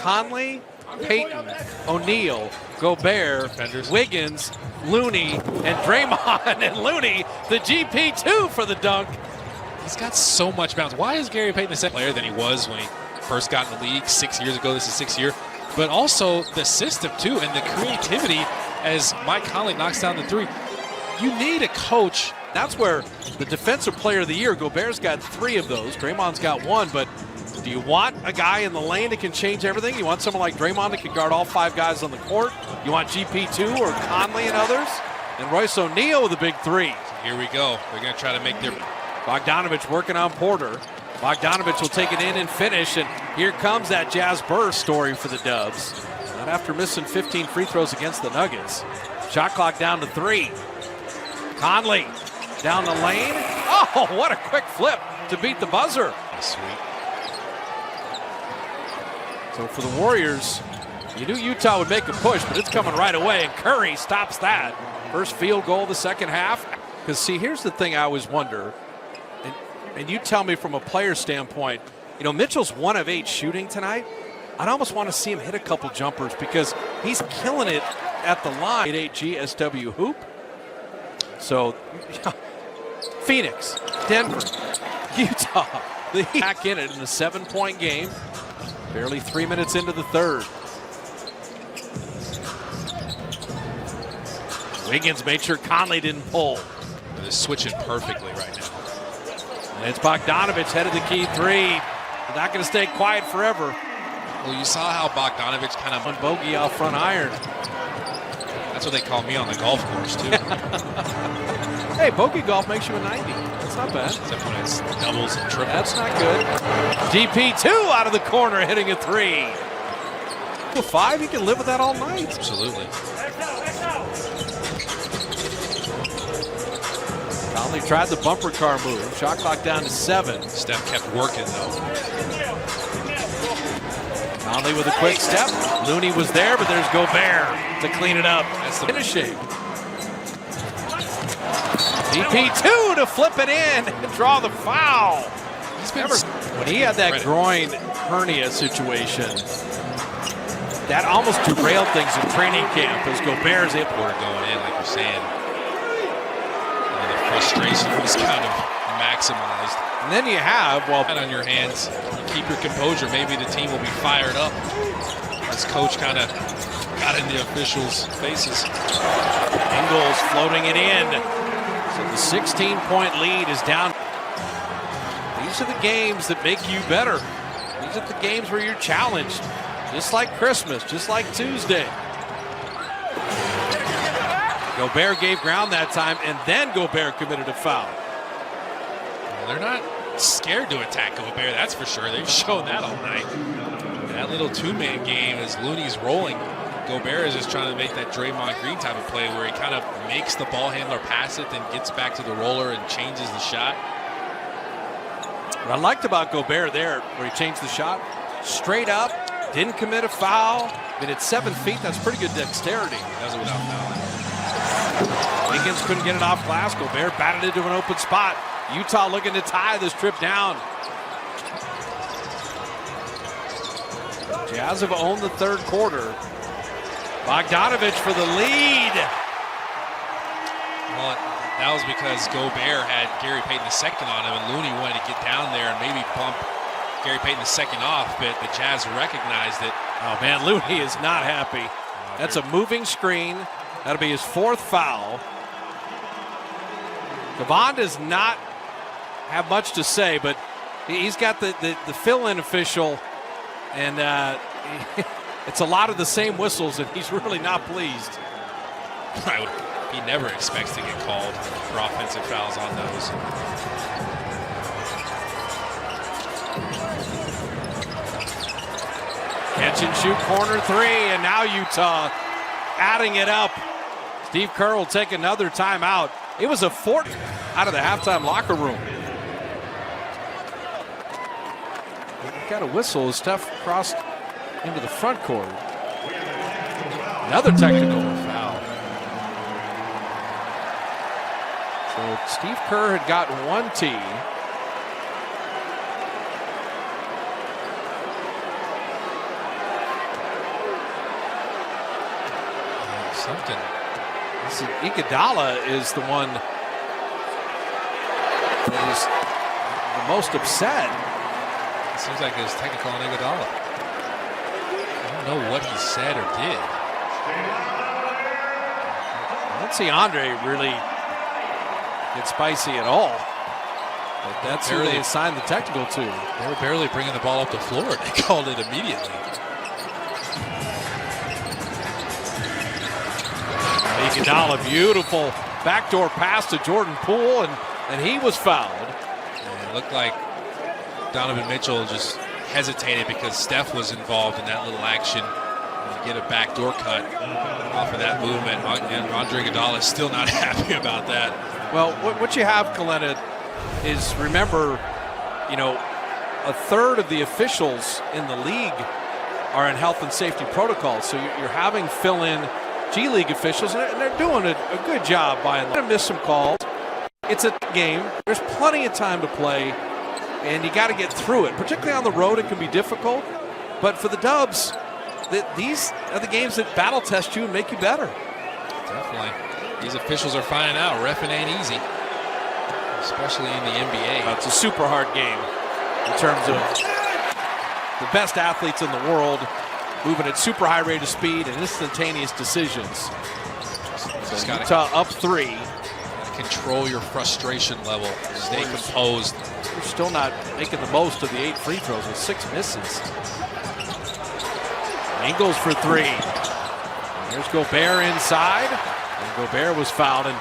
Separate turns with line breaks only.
Conley, Payton, O'Neal, Gobert, Wiggins, Looney, and Draymond. And Looney, the GP2 for the dunk.
He's got so much bounce. Why is Gary Payton a second player than he was when he first got in the league 6 years ago? This is 6th year. But also the system, too, and the creativity as Mike Conley knocks down the three. You need a coach.
That's where the defensive player of the year, Gobert's got 3 of those. Draymond's got 1, but do you want a guy in the lane that can change everything? You want someone like Draymond that can guard all 5 guys on the court? You want GP2 or Conley and others? And Royce O'Neal with a big 3.
Here we go. They're going to try to make their...
Bogdanovich working on Porter. Bogdanovich will take it in and finish, and here comes that Jazz burst story for the Dubs. Not after missing 15 free throws against the Nuggets. Shot clock down to 3. Conley down the lane. Oh, what a quick flip to beat the buzzer.
Sweet.
So for the Warriors, you knew Utah would make a push, but it's coming right away, and Curry stops that. First field goal of the second half. Because, see, here's the thing I always wonder, and you tell me from a player standpoint, you know, Mitchell's 1 of 8 shooting tonight. I'd almost want to see him hit a couple jumpers because he's killing it at the line. 8 GSW hoop. So, Phoenix, Denver, Utah, the Heat back in it in a 7-point game. Barely 3 minutes into the third. Wiggins made sure Conley didn't pull.
They're switching perfectly right now.
And it's Bogdanovich headed the key 3. They're not going to stay quiet forever.
Well, you saw how Bogdanovich kind of...
On bogey off front iron.
That's what they call me on the golf course, too.
Hey, bogey golf makes you a 90. That's not bad.
Except when it's doubles and triples.
That's not good. GP2 out of the corner hitting a 3. With 5, you can live with that all night.
Absolutely.
Conley tried the bumper car move. Shot clock down to 7.
Steph kept working, though.
Conley with a quick step. Looney was there, but there's Gobert to clean it up. That's the finishing. GP2 to flip it in and draw the foul. When he had that groin hernia situation, that almost derailed things in training camp as Gobert's able
to going in, like you're saying. Frustration was kind of maximized.
And then you have, well,
on your hands, you keep your composure. Maybe the team will be fired up. This coach kind of got in the officials' faces.
Ingles floating it in. So the 16-point lead is down. These are the games that make you better. These are the games where you're challenged. Just like Christmas, just like Tuesday. Gobert gave ground that time, and then Gobert committed a foul.
Well, they're not scared to attack Gobert, that's for sure. They've shown that all night. That little 2-man game as Looney's rolling. Gobert is just trying to make that Draymond Green type of play where he kind of makes the ball handler pass it, then gets back to the roller and changes the shot.
What I liked about Gobert there, where he changed the shot, straight up, didn't commit a foul. I mean, at 7 feet, that's pretty good dexterity.
He does it without fouling.
Wiggins couldn't get it off glass. Gobert batted into an open spot. Utah looking to tie this trip down. Jazz have owned the third quarter. Bogdanovich for the lead.
Well, that was because Gobert had Gary Payton II on him, and Looney wanted to get down there and maybe bump Gary Payton II off, but the Jazz recognized it.
Oh, man, Looney is not happy. That's a moving screen. That'll be his 4th foul. Devon does not have much to say, but he's got the fill-in official, and it's a lot of the same whistles, and he's really not pleased.
He never expects to get called for offensive fouls on those.
Catch and shoot corner 3, and now Utah adding it up. Steve Kerr will take another timeout. It was a 4 out of the halftime locker room. Got a whistle as Steph crossed into the front court. Another technical foul. So Steve Kerr had gotten 1 tee.
Something.
Iguodala is the one that is the most upset.
It seems like it was technical on Iguodala. I don't know what he said or did.
I don't see Andre really get spicy at all. But that's who they assigned the technical to.
They were barely bringing the ball up the floor. They called it immediately.
Iguodala, beautiful backdoor pass to Jordan Poole, and he was fouled.
And it looked like Donovan Mitchell just hesitated because Steph was involved in that little action to get a backdoor cut off of that movement. And Andre Iguodala is still not happy about that.
Well, what you have, Kalena, is remember, a third of the officials in the league are in health and safety protocols. So you're having fill-in G League officials, and they're doing a good job by and large. Miss some calls. It's a game. There's plenty of time to play, and you got to get through it. Particularly on the road, it can be difficult. But for the Dubs, these are the games that battle test you and make you better.
Definitely. These officials are finding out reffing ain't easy, especially in the NBA.
It's a super hard game in terms of the best athletes in the world moving at super high rate of speed and instantaneous decisions. So Utah up 3.
Control your frustration level. Stay composed.
We're still not making the most of the 8 free throws with 6 misses. Ingles for 3. There's Gobert inside. And Gobert was fouled. And